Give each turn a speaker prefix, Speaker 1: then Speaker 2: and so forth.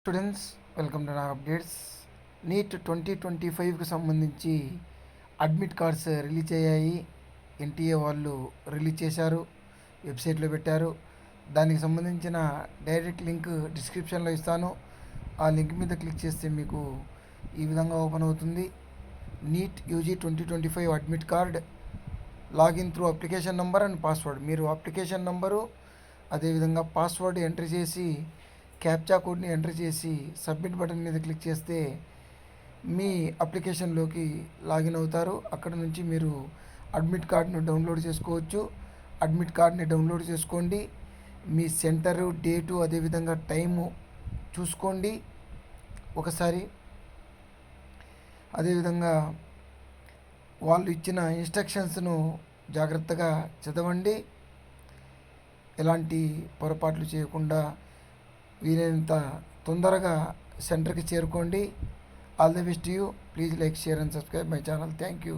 Speaker 1: Students, welcome to నా updates. Neat 2025కి సంబంధించి admit cards release అయ్యాయి. ఎన్టీఏ వాళ్ళు రిలీజ్ చేశారు, వెబ్సైట్లో పెట్టారు. దానికి సంబంధించిన డైరెక్ట్ లింక్ డిస్క్రిప్షన్లో ఇస్తాను. ఆ లింక్ మీద క్లిక్ చేస్తే మీకు ఈ విధంగా ఓపెన్ అవుతుంది. NEET UG 2025 admit card login through application number and password. మీరు అప్లికేషన్ నెంబరు అదేవిధంగా పాస్వర్డ్ ఎంటర్ చేసి క్యాప్చా కోడ్ని ఎంటర్ చేసి సబ్మిట్ బటన్ మీద క్లిక్ చేస్తే మీ అప్లికేషన్లోకి లాగిన్ అవుతారు. అక్కడ నుంచి మీరు అడ్మిట్ కార్డ్ను డౌన్లోడ్ చేసుకోవచ్చు. అడ్మిట్ కార్డ్ని డౌన్లోడ్ చేసుకోండి. మీ సెంటరు, డేటు, అదేవిధంగా టైము చూసుకోండి ఒకసారి. అదేవిధంగా వాళ్ళు ఇచ్చిన ఇన్స్ట్రక్షన్స్ను జాగ్రత్తగా చదవండి. ఎలాంటి పొరపాట్లు చేయకుండా వీలైనంత తొందరగా సెంటర్కి చేరుకోండి. All the best you. Please like, share and subscribe my channel. Thank you.